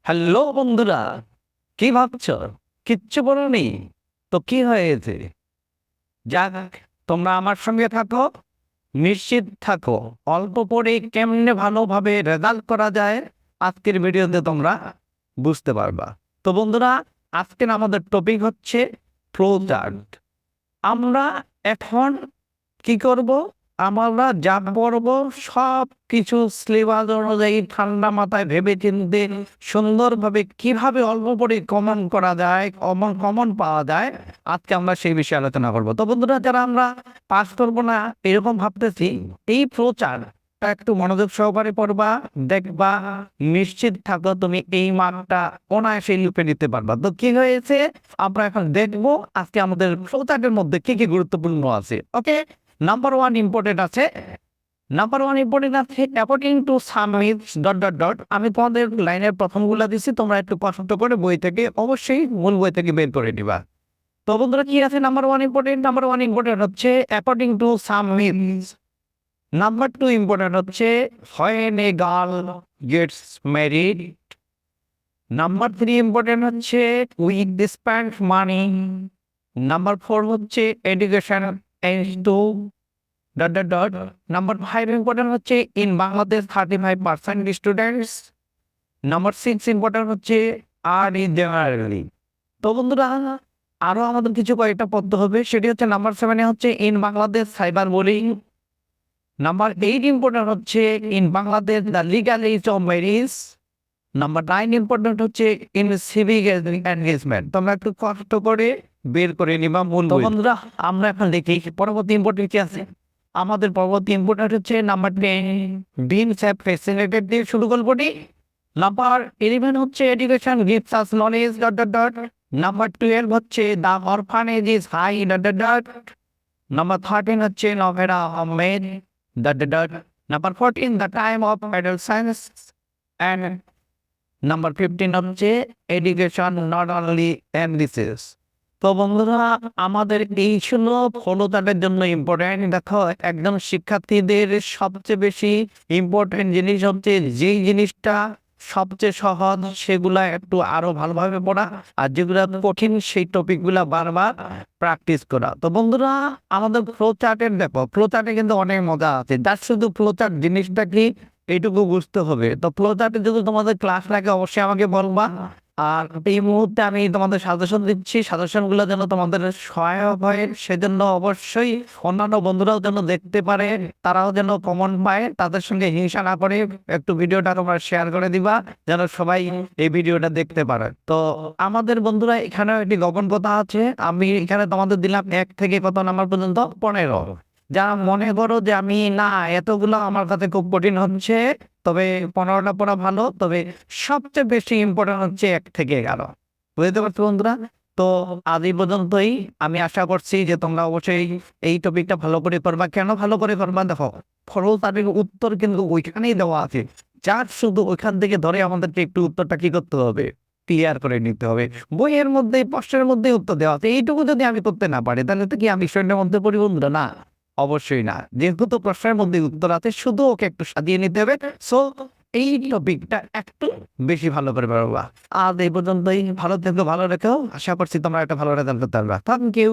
Hello বন্ধুরা, কি ভাবছো? কিচ্ছু বলনি তো কি হয়েছে? যাক, তোমরা আমার সঙ্গে থাকো, নিশ্চিত থাকো। অল্প পরে কেমনে ভালোভাবে রেজাল্ট করা যায় আজকের ভিডিওতে তোমরা বুঝতে পারবা। তো বন্ধুরা, আজকের আমাদের টপিক হচ্ছে ফ্লো চার্ট। আমরা এখন কি করব? আমরা যা পড়ব সব কিছু সিলেবাস অনুযায়ী ঠান্ডা মাথায় ভেবে চিন্তে সুন্দরভাবে কিভাবে অল্প পরে কমন করা যায়, কমন কমন পাওয়া যায়, আজকে আমরা সেই বিষয়ে আলোচনা করব। তো বন্ধুরা, যারা আমরা পাস করবো না এরকম ভাবতেছি, এই প্রচার একটু মনোযোগ সহকারে পড়বা, দেখবা, নিশ্চিত থাকো তুমি এই মার্কটা অনায়াসে লুপে নিতে পারবা। তো কি হয়েছে আমরা এখন দেখবো আজকে আমাদের প্রচারের মধ্যে কি কি গুরুত্বপূর্ণ আছে। ওকে, নাম্বার ওয়ান ইম্পর্টেন্ট আছে। According to some myths dot dot dot. আমি তোমাদের লাইনের প্রথমগুলো দিচ্ছি, তোমরা একটু কষ্ট করে বই থেকে, অবশ্যই মূল বই থেকে বের করে নিবা। তো বন্ধুরা, কি আছে নাম্বার ওয়ান ইম্পর্টেন্ট হচ্ছে according to some myths. Number two important হচ্ছে when a girl gets married. Number three important হচ্ছে we spend money. Number four হচ্ছে education to dot dot dot. Number five important হচ্ছে in Bangladesh 35% students. Number six important হচ্ছে আর in generally. তো বন্ধুরা, আরো আমাদের কিছু কয়েকটা পড়তে হবে। সেটি হচ্ছে নাম্বার সেভেনে হচ্ছে in Bangladesh cyber bullying. Number eight important হচ্ছে in Bangladesh the legal age of marriage. Number nine important হচ্ছে ইন সিভিক এনগেজমেন্ট। তোমরা একটু কষ্ট করে বের করে নিবা মূল বই। বন্ধুরা, আমরা এখন দেখি পরবর্তী ইম্পর্টেন্ট কি আছে। আমাদের পরবর্তী ইম্পর্টেন্ট হচ্ছে নাম্বার 10 ড্রিমস হ্যাভ ফ্যাসিনেটেড দিয়ে শুরু গল্পটি। নাম্বার 11 হচ্ছে education gives us knowledge dot dot dot. Number 12 হচ্ছে the orphanage is high dot dot dot. Number 13 হচ্ছে Novera Ahmed dot dot dot. Number 14 the time of adolescence and number 15 হচ্ছে education not only এমবিসিএস। তো বন্ধুরা, আমাদের এই ছিল ফলোতাদের জন্য ইম্পর্টেন্ট। দেখো, একজন শিক্ষার্থীদের সবচেয়ে বেশি ইম্পর্টেন্ট জিনিস হচ্ছে যেই জিনিসটা সবচেয়ে সহজ সেগুলা একটু আরো ভালোভাবে পড়া, আর যেগুলা কঠিন সেই টপিকগুলা বারবার প্র্যাকটিস করা। তো বন্ধুরা, আমাদের ফ্লো চার্টের দেখো, ফ্লো চার্টে কিন্তু অনেক মজা আছে। যার শুধু ফ্লো চার্ট জিনিসটা কি এইটুকু বুঝতে হবে। তো ফ্লো চার্টে যদি তোমাদের ক্লাস লাগে অবশ্যই আমাকে বলবা। আর এই মুহূর্তে আমি তোমাদের সাজেশন দিচ্ছি, সাজেশনগুলো যেন তোমাদের সহায়ক হয়, সেজন্য অবশ্যই অন্যান্য বন্ধুরাও যেন দেখতে পারে, তারাও যেন কমন পায়, তাদের সঙ্গে হিংসা না করে একটু ভিডিওটা তোমরা শেয়ার করে দিবা, যেন সবাই এই ভিডিওটা দেখতে পারে। তো আমাদের বন্ধুরা, এখানে একটি গোপন কথা আছে। আমি এখানে তোমাদের দিলাম 1 থেকে কত নাম্বার পর্যন্ত, 15। যারা মনে করো যে আমি না, এতগুলো আমার কাছে খুব কঠিন হচ্ছে, তবে 15টা পড়া ভালো, তবে সবচেয়ে বেশি ইম্পর্টেন্ট হচ্ছে 1 থেকে 11। বুঝতে পারছো বন্ধুরা? তো আজ এই পর্যন্তই। আমি আশা করছি যে তোমরা অবশ্যই এই টপিকটা ভালো করে করবা। কেন ভালো করে করবা? দেখো, ফরজ তাদের উত্তর কিন্তু ওইখানেই দেওয়া আছে। যার শুধু ওইখান থেকে ধরে আমাদেরকে একটু উত্তরটা কি করতে হবে, ক্লিয়ার করে নিতে হবে। বইয়ের মধ্যে প্রশ্নের মধ্যে উত্তর দেওয়া আছে, এইটুকু যদি আমি করতে না পারি তাহলে তো কি আমি শূন্যের মধ্যে পড়ি বন্ধুরা? না, অবশ্যই না। যেহেতু প্রশ্নের মধ্যে উত্তর আছে, শুধু ওকে একটু সাজিয়ে নিতে হবে। সো এই টপিকটা একটু বেশি ভালো করে পারবা। আজ এই পর্যন্তই। ভালো থেকো, ভালো রেখো। আশা করছি তোমরা একটা ভালো রেজাল্ট করতে পারবা। Thank you.